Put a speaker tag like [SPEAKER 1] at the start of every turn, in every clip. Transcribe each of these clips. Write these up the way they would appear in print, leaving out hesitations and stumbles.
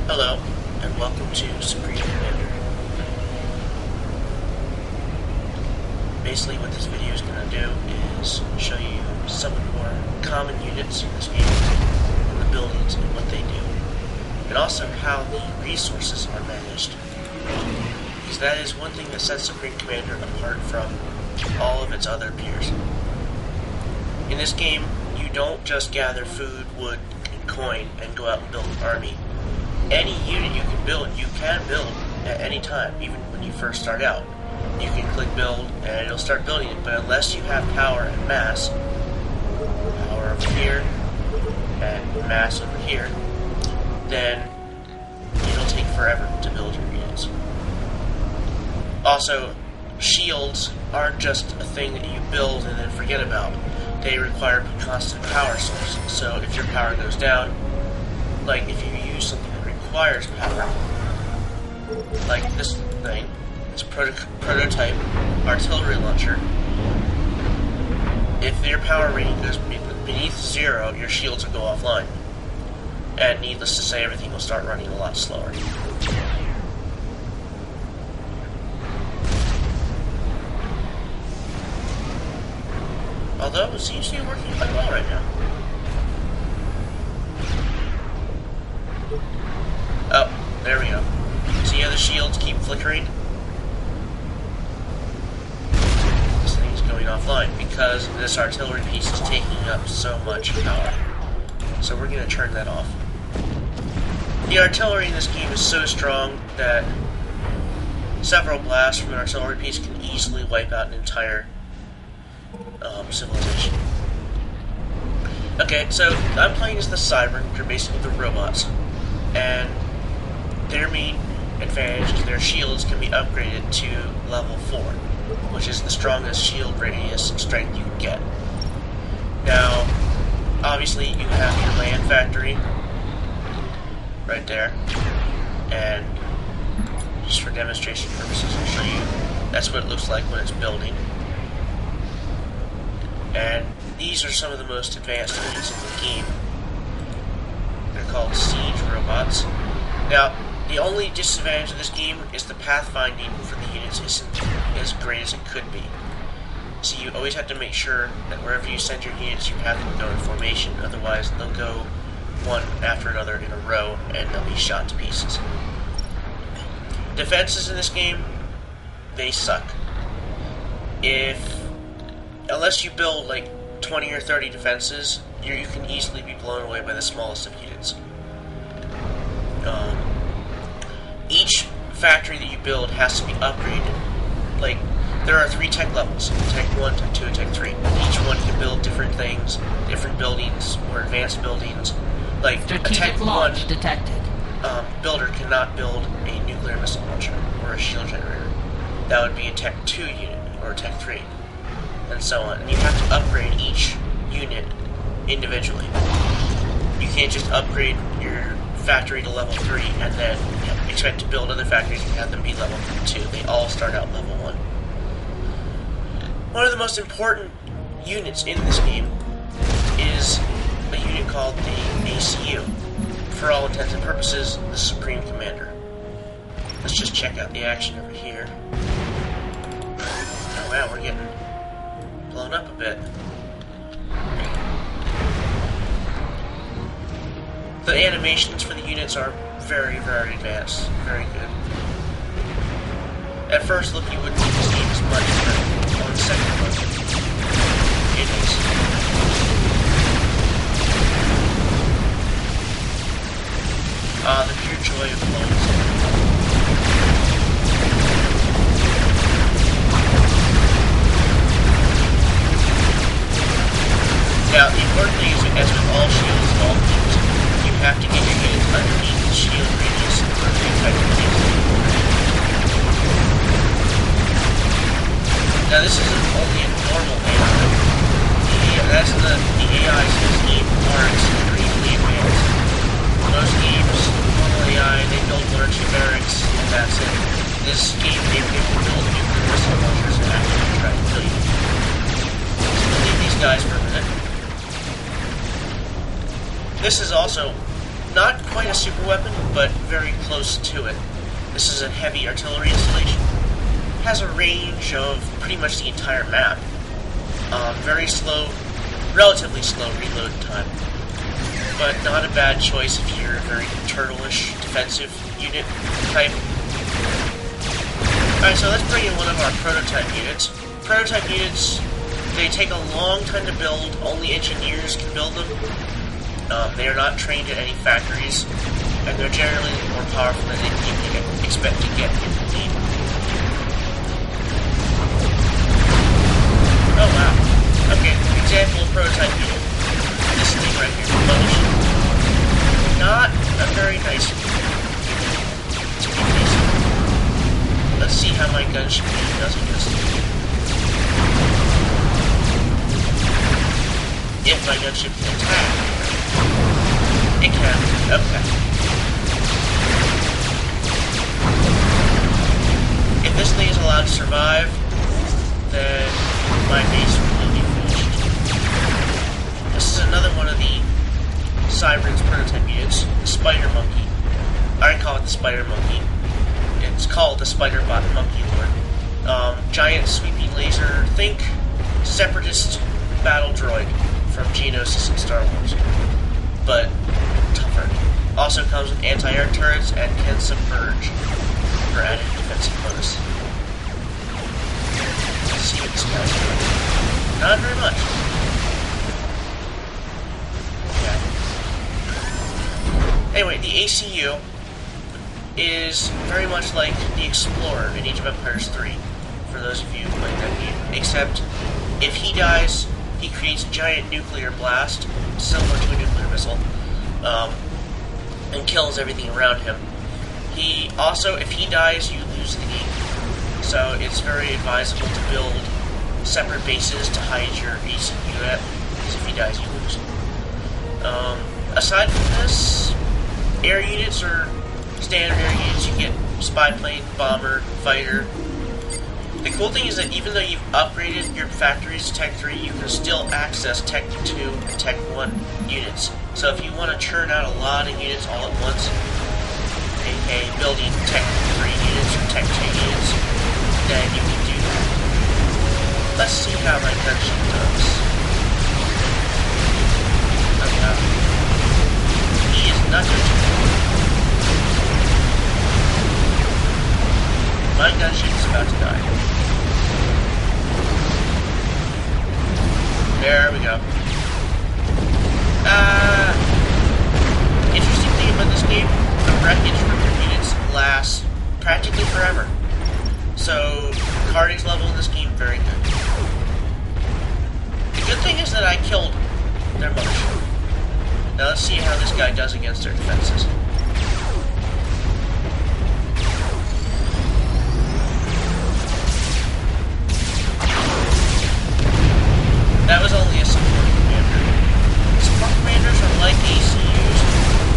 [SPEAKER 1] Hello, and welcome to Supreme Commander. Basically what this video is going to do is show you some of the more common units in this game, and the buildings and what they do, and also how the resources are managed. Because that is one thing that sets Supreme Commander apart from all of its other peers. In this game, you don't just gather food, wood, and coin and go out and build an army. Any unit you can build at any time, even when you first start out. You can click build and it'll start building it, but unless you have power and mass, power over here and mass over here, then it'll take forever to build your units. Also, shields aren't just a thing that you build and then forget about. They require a constant power source. So if your power goes down, like if you use something that requires power, like this thing, this prototype artillery launcher, if your power rating goes beneath 0, your shields will go offline. And needless to say, everything will start running a lot slower. Although it seems to be working quite well right now. Oh, there we go. See how the shields keep flickering? This thing is going offline because this artillery piece is taking up so much power. So we're going to turn that off. The artillery in this game is so strong that several blasts from an artillery piece can easily wipe out an entire civilization. Okay, so I'm playing as the Cybran, which are basically the robots, and their main advantage is their shields can be upgraded to level 4, which is the strongest shield radius and strength you can get. Now, obviously you have your land factory right there, and just for demonstration purposes I'll show you, that's what it looks like when it's building. And these are some of the most advanced units in the game. They're called siege robots. Now, the only disadvantage of this game is the pathfinding for the units isn't as great as it could be. So you always have to make sure that wherever you send your units, your path will go in formation. Otherwise, they'll go one after another in a row, and they'll be shot to pieces. Defenses in this game, they suck. Unless you build like 20 or 30 defenses, you can easily be blown away by the smallest of units. Each factory that you build has to be upgraded. Like, there are 3 tech levels: Tech 1, Tech 2, and Tech 3. Each one can build different things, different buildings, or advanced buildings. Like,
[SPEAKER 2] Strategic
[SPEAKER 1] a Tech 1
[SPEAKER 2] detected.
[SPEAKER 1] Builder cannot build a nuclear missile launcher or a shield generator. That would be a Tech 2 unit, or a Tech 3. And so on. And you have to upgrade each unit individually. You can't just upgrade your factory to level 3 and then expect to build other factories and have them be level 2. They all start out level 1. One of the most important units in this game is a unit called the ACU. For all intents and purposes, the Supreme Commander. Let's just check out the action over here. Oh wow, we're getting blown up a bit. The animations for the units are very, very advanced. Very good. At first look, you wouldn't think this game is much, but on second look, it is. The pure joy of playing. Now, the important thing is that as with all shields and all things, you have to get your units underneath the shield radius for the effective things. Now, this isn't only a normal AI. The AIs in this game are extremely advanced. Most games, normal AI, they build 1 or 2 barracks, and that's it. This game, they can build nuclear missile launchers and actually try to kill you. So we'll leave these guys for a minute. This is also not quite a super weapon, but very close to it. This is a heavy artillery installation. It has a range of pretty much the entire map. Very slow, relatively slow reload time, but not a bad choice if you're a very turtle-ish defensive unit type. Alright, so let's bring in one of our prototype units. Prototype units, they take a long time to build, only engineers can build them. They are not trained at any factories, and they're generally more powerful than you can expect to get in the game. Oh wow. Okay, example of prototype unit. This thing right here, mothership. Not a very nice unit, to be basic. Let's see how my gunship unit does against it. If my gunship can attack. It can. Okay. If this thing is allowed to survive, then my base will be finished. This is another one of the Cybran's prototype units, the Spider Monkey. I call it the Spider Monkey. It's called the Spider Bot Monkey Lord. Giant sweeping laser, think separatist battle droid from Geonosis and Star Wars, but tougher. Also comes with anti-air turrets and can submerge for added defensive bonus. Let's see what this guy's doing. Not very much. Okay. Anyway, the ACU is very much like the Explorer in Age of Empires 3, for those of you who like that game, except if he dies, he creates a giant nuclear blast, similar to a nuclear missile, and kills everything around him. He also, if he dies, you lose the game. So it's very advisable to build separate bases to hide your ACU at, because if he dies, you lose. Aside from this, air units are standard air units. You get spy plane, bomber, fighter. The cool thing is that even though you've upgraded your factories to Tech 3, you can still access Tech 2 and Tech 1 units. So if you want to churn out a lot of units all at once, aka building Tech 3 units or Tech 2 units, then you can do that. Let's see how my gunship does. Oh wow. He is not doing too well. My gunship is about to die. There we go. Interesting thing about this game, the wreckage from your units lasts practically forever. So, carnage level in this game, very good. The good thing is that I killed their mothership. Now let's see how this guy does against their defenses. That was only a support commander. Support commanders are like ACUs,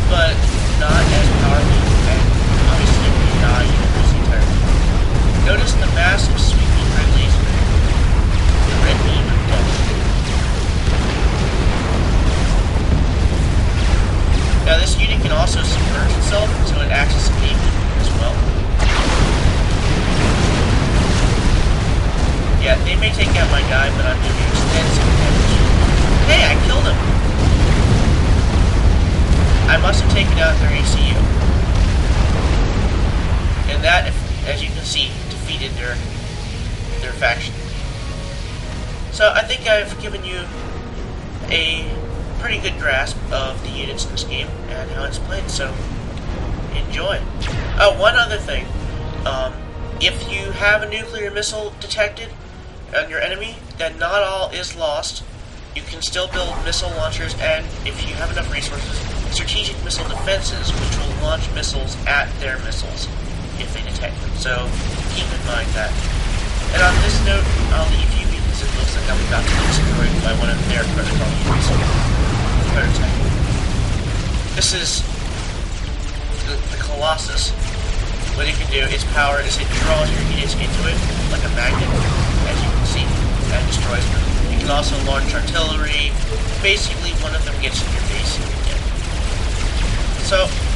[SPEAKER 1] but not as powerful, and obviously when you die, you lose the entire thing. Notice the massive sweeping red laser. The red beam of death. Now this unit can also submerge itself, so it acts as a navy as well. Yeah, they may take out my guy, but I'm doing extensive damage. Hey, I killed him! I must have taken out their ACU. And that, as you can see, defeated their faction. So I think I've given you a pretty good grasp of the units in this game and how it's played, so enjoy. Oh, one other thing. If you have a nuclear missile detected on your enemy, then not all is lost. You can still build missile launchers, and if you have enough resources, strategic missile defenses, which will launch missiles at their missiles if they detect them. So keep in mind that. And on this note, I'll leave you because it looks like I'm about to be destroyed by one of their protocol units. Prototype. This is the Colossus. What it can do, its power is it draws your units into it like a magnet, as you can see, and destroys them. You can also launch artillery. Basically, one of them gets in your base and you get it. So